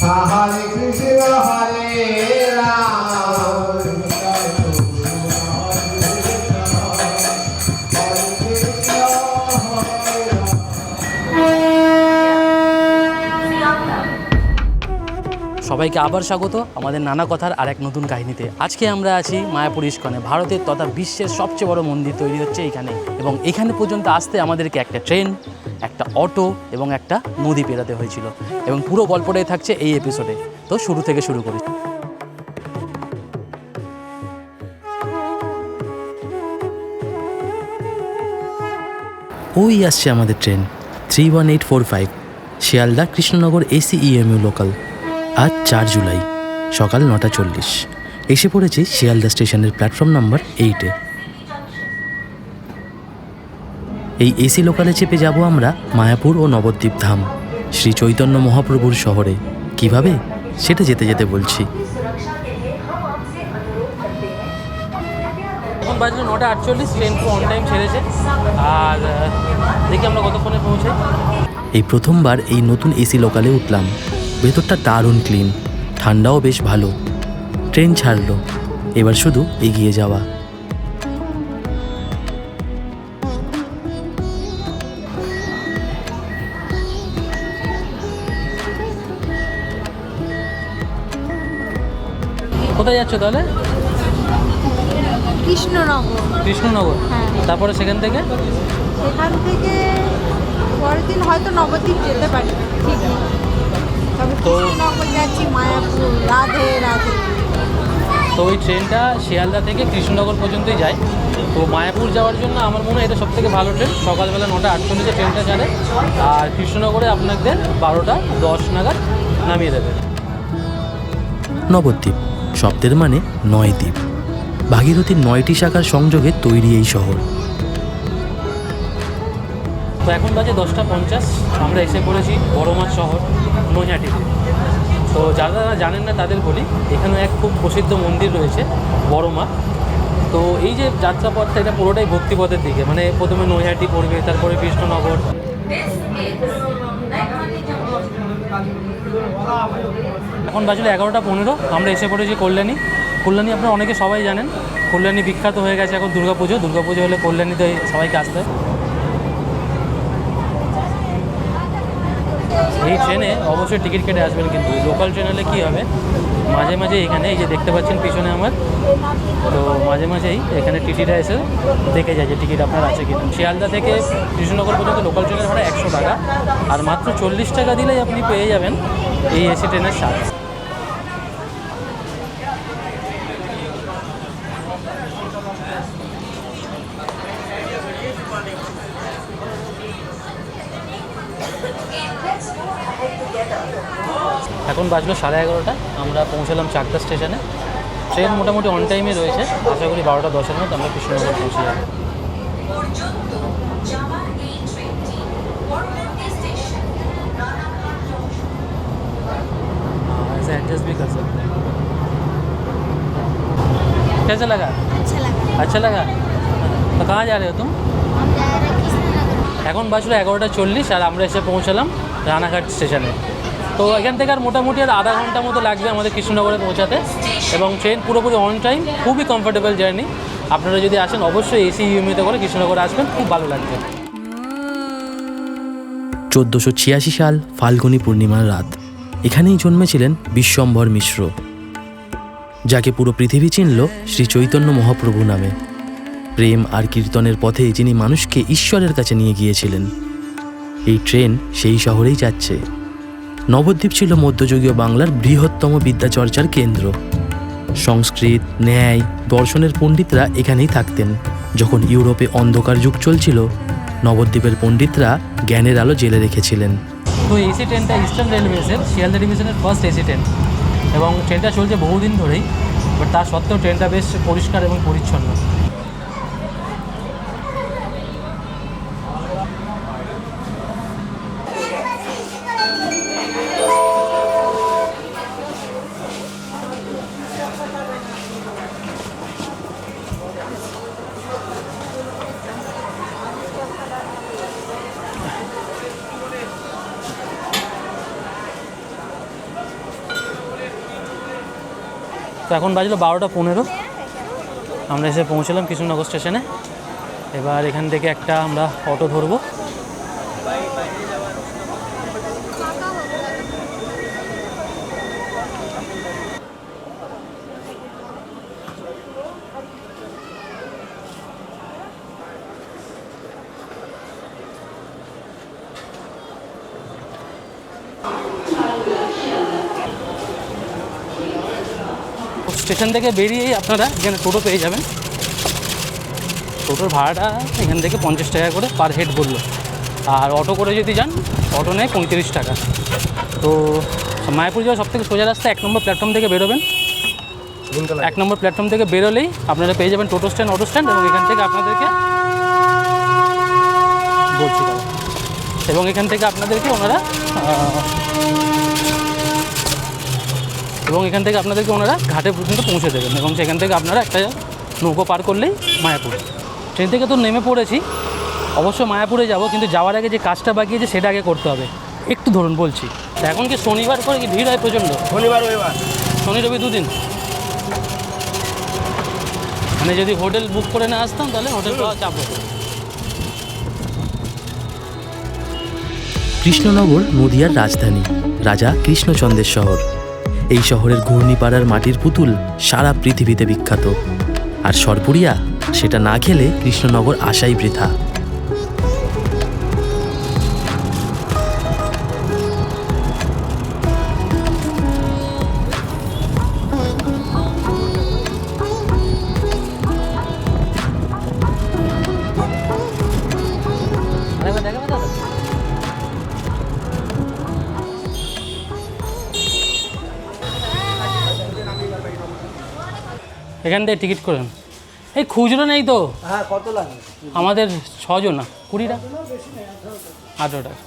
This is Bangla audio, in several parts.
Hare Krishna Hare Ram সবাইকে আবার স্বাগত আমাদের নানা কথার আর এক নতুন কাহিনীতে। আজকে আমরা আছি মায়াপুর ইস্কনে। ভারতের তথা বিশ্বের সবচেয়ে বড় মন্দির তৈরি হচ্ছে এইখানে, এবং এখানে পর্যন্ত আসতে আমাদেরকে একটা ট্রেন, একটা অটো এবং একটা নদী পেরাতে হয়েছিল, এবং পুরো গল্পটাই থাকছে এই এপিসোডে। তো শুরু থেকে শুরু করি। ওই আসছে আমাদের train 31845 Sealdah Krishnanagar ACEMU local. আজ 4 জুলাই সকাল 9:40 এসে পড়েছি শিয়ালদা স্টেশনের প্ল্যাটফর্ম নাম্বার 8-এ। এই এসি লোকালে চেপে যাব আমরা মায়াপুর ও নবদ্বীপ ধাম শ্রী চৈতন্য মহাপ্রভুর শহরে। কিভাবে সেটা যেতে যেতে বলছি। এখন বাজলো 9:48, ট্রেন অন টাইম ছেড়েছে। আর দেখি আমরা কতক্ষণে পৌঁছাই। এই প্রথমবার এই নতুন এসি লোকালে উঠলাম। ভেতরটা দারুণ ক্লিন, ঠান্ডাও বেশ ভালো। ট্রেন ছাড়লো, এবার শুধু এগিয়ে যাওয়া। কোথায় যাচ্ছ তাহলে? কৃষ্ণনগর। তারপরে সেখান থেকে পরের দিন হয়তো নবদ্বীপ যেতে পারি, ঠিক নেই। তবে কৃষ্ণনগর যাচ্ছি, মায়াপুর। রাধে রাধে। তো ওই ট্রেনটা শিয়ালদা থেকে কৃষ্ণনগর পর্যন্তই যায়। তো মায়াপুর যাওয়ার জন্য আমার মনে হয় এটা সবথেকে ভালো ট্রেন। সকালবেলা 9:48 ট্রেনটা ছাড়ে, আর কৃষ্ণনগরে আপনাদের 12:10 নাগাদ নামিয়ে দেবে। নবদ্বীপ শব্দের মানে 9 দ্বীপ। ভাগীরথীর 9টি শাখার সংযোগে তৈরি এই শহর। তো এখন বাজে 10:50, আমরা এসে পড়েছি বড় মাছ শহর নৈহাটিতে। তো যারা জানেন না তাদের বলি, এখানে এক খুব প্রসিদ্ধ মন্দির রয়েছে বড় মা। তো এই যে যাত্রাপথটা, এটা পুরোটাই ভক্তিপথের দিকে, মানে প্রথমে নৈহাটি পড়বে, তারপরে কৃষ্ণনগর। এখন বাজলে 11:15, আমরা এসে পড়েছি কল্যাণী। কল্যাণী আপনারা অনেকে সবাই জানেন, কল্যাণী বিখ্যাত হয়ে গেছে এখন দুর্গাপুজো হলে কল্যাণীতে সবাইকে আসতে হয়। এই ট্রেনে অবশ্যই টিকিট কেটে আসবেন, কিন্তু লোকাল ট্রেন হলে কী হবে, মাঝে মাঝে এখানে এই যে দেখতে পাচ্ছেন পিছনে আমার, তো মাঝে মাঝেই এখানে টিটিটা এসে দেখে যায় যে টিকিট আপনার আছে কিনা। শিয়ালদা থেকে কৃষ্ণনগর পর্যন্ত লোকাল ট্রেনের ভাড়া 100 টাকা, আর মাত্র 40 টাকা দিলেই আপনি পেয়ে যাবেন এই এসি ট্রেনের স্বাদ। এখন বাজলো 11:30, আমরা পৌঁছালাম চাকদা স্টেশনে। ট্রেন মোটামুটি অন টাইমে রয়েছে, আশা করি 12:10-এর মধ্যে আমরা কৃষ্ণনগর পৌঁছে যাব। ऐसा एडजस्ट भी कर सकते हैं। कैसा लगा? अच्छा लगा। तो कहाँ जा रहे हो तुम? এখন বাজলো 11:40, আর আমরা এসে পৌঁছালাম রানাঘাট স্টেশনে। তো এখান থেকে আর মোটামুটি আর আধা ঘন্টা মতো লাগবে আমাদের কৃষ্ণনগরে পৌঁছাতে, এবং ট্রেন পুরোপুরি অন টাইম, খুবই কমফোর্টেবল জার্নি। আপনারা যদি আসেন অবশ্যই ACEMU করে কৃষ্ণনগরে আসবেন, খুব ভালো লাগবে। 1486 সাল ফাল্গুনী পূর্ণিমার রাত এখানেই জন্মেছিলেন বিশ্বম্ভর মিশ্র, যাকে পুরো পৃথিবী চিনল শ্রী চৈতন্য মহাপ্রভু নামে। প্রেম আর কীর্তনের পথে যিনি মানুষকে ঈশ্বরের কাছে নিয়ে গিয়েছিলেন। এই ট্রেন সেই শহরেই যাচ্ছে। নবদ্বীপ ছিল মধ্যযুগীয় বাংলার বৃহত্তম বিদ্যাচর্চার কেন্দ্র। সংস্কৃত, ন্যায়, দর্শনের পণ্ডিতরা এখানেই থাকতেন। যখন ইউরোপে অন্ধকার যুগ চলছিল, নবদ্বীপের পণ্ডিতরা জ্ঞানের আলো জেলে রেখেছিলেন। তো এসি ট্রেনটা ইস্টার্ন রেলওয়েজের শিয়ালদা ডিভিশনের ফার্স্ট এসি ট্রেন, এবং ট্রেনটা চলছে বহুদিন ধরেই, বাট তা সত্ত্বেও ট্রেনটা বেশ পরিষ্কার এবং পরিচ্ছন্ন। তো এখন বাজলো 12:15, আমরা এসে পৌঁছলাম কৃষ্ণনগর স্টেশনে। এবার এখান থেকে একটা আমরা অটো ধরবো। স্টেশন থেকে বেরিয়েই আপনারা এখানে টোটো পেয়ে যাবেন। টোটোর ভাড়াটা এখান থেকে 50 টাকা করে পার হেড বললো, আর অটো করে যদি যান অটো নেয় 35 টাকা। তো মায়াপুর যাওয়ার সবথেকে সোজা রাস্তা 1 নম্বর প্ল্যাটফর্ম থেকে বেরোবেন। 1 নম্বর প্ল্যাটফর্ম থেকে বেরোলেই আপনারা পেয়ে যাবেন টোটো স্ট্যান্ড, অটো স্ট্যান্ড, এবং এখান থেকে আপনাদেরকে বলছি তারা, এবং এখান থেকে আপনাদেরকে ওনারা ঘাটে পর্যন্ত পৌঁছে দেবেন, এবং সেখান থেকে আপনারা একটা নৌকো পার করলেই মায়াপুর। ট্রেন থেকে তো নেমে পড়েছি, অবশ্য মায়াপুরে যাব, কিন্তু যাওয়ার আগে যে কাজটা বাকি আছে সেটা আগে করতে হবে। একটু ধরুন বলছি। তা এখন কি শনিবার করে কি ভিড় হয় প্রচণ্ড? শনিবার রবিবার, শনি রবি দুদিন। মানে যদি হোটেল বুক করে না আসতাম তাহলে হোটেল পাওয়া চাপ হতো। কৃষ্ণনগর নদিয়ার রাজধানী, রাজা কৃষ্ণচন্দ্রের শহর। এই শহরের ঘূর্ণিপাড়ার মাটির পুতুল সারা পৃথিবীতে বিখ্যাত, আর সরপুরিয়া সেটা না খেলে কৃষ্ণনগর আসাই বৃথা। এখান থেকে টিকিট করেন। এই খুচরো নেই তো? হ্যাঁ কত লাগে? আমাদের 6 জন, না 20 টাকা, 18 টাকা।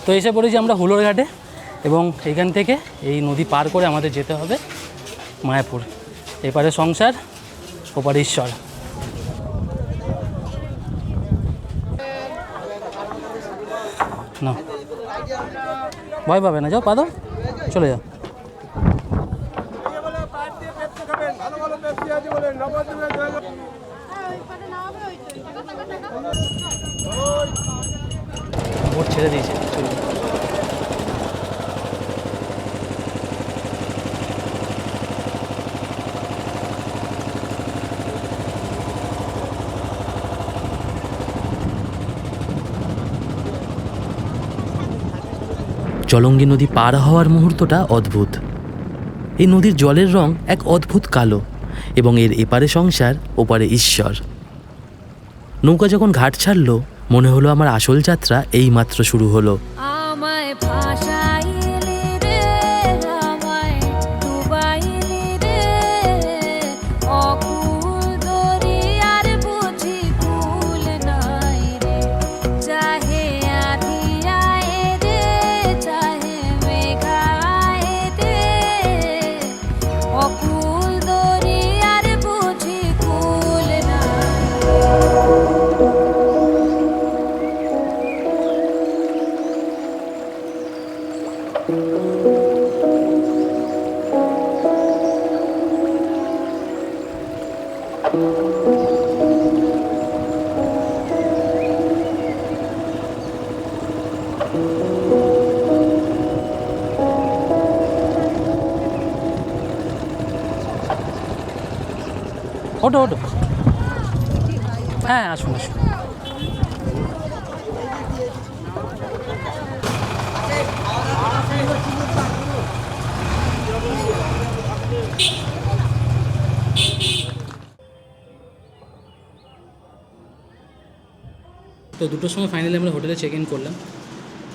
তো এসে পড়েছি আমরা হুলোর ঘাটে, এবং এইখান থেকে এই নদী পার করে আমাদের যেতে হবে মায়াপুর। এপারে সংসার, ওপারে ঈশ্বর। না ভয় পাবে না, যাও পা দাও, চলে যাও। ভোট ছেড়ে দিয়েছে। জলঙ্গি নদী পার হওয়ার মুহূর্তটা অদ্ভুত। এই নদীর জলের রং এক অদ্ভুত কালো, এবং এর এপারে সংসার, ওপারে ঈশ্বর। নৌকা যখন ঘাট ছাড়ল, মনে হলো আমার আসল যাত্রা এই মাত্র শুরু হলো। আমায় ভাষাইলি রে, আমায় ডুবাইলি রে, অকুল দরিয়ার বুঝি কুল নাই রে, চাহে আধি আয় রে, চাহে মেঘা আয় রে, অকুল দরিয়ার বুঝি কুল নাই। ওটো ওটো, হ্যাঁ আসুন আসুন। তো 2টোর সময় ফাইনালি আমরা হোটেলে চেক ইন করলাম।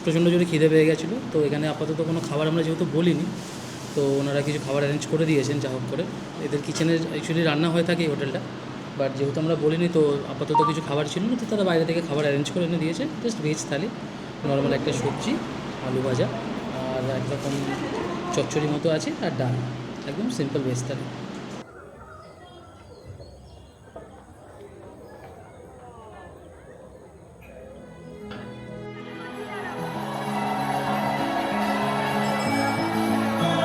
প্রচণ্ড জোরে খিদে পেয়ে গেছিলো, তো এখানে আপাতত কোনো খাবার আমরা যেহেতু বলিনি, তো ওনারা কিছু খাবার অ্যারেঞ্জ করে দিয়েছেন যা হোক করে। এদের কিচেনে অ্যাকচুয়ালি রান্না হয়ে থাকে এই হোটেলটা, বাট যেহেতু আমরা বলিনি তো আপাতত কিছু খাবার ছিল না, তো তারা বাইরে থেকে খাবার অ্যারেঞ্জ করে এনে দিয়েছে। জাস্ট ভেজ থালি, নর্মাল একটা সবজি, আলু ভাজা, আর একরকম চচ্চড়ি মতো আছে, আর ডাল, একদম সিম্পল ভেজ থালি।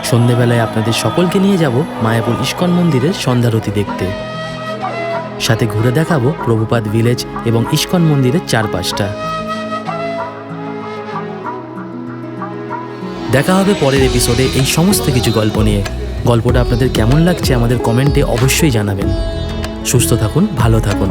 সন্ধেবেলায় আপনাদের সকলকে নিয়ে যাব মায়াপুর ইস্কন মন্দিরের সন্ধ্যারতি দেখতে। সাথে ঘুরে দেখাবো প্রভুপাদ ভিলেজ এবং ইস্কন মন্দিরের চারপাশটা। দেখা হবে পরের এপিসোডে এই সমস্ত কিছু গল্প নিয়ে। গল্পটা আপনাদের কেমন লাগছে আমাদের কমেন্টে অবশ্যই জানাবেন। সুস্থ থাকুন, ভালো থাকুন।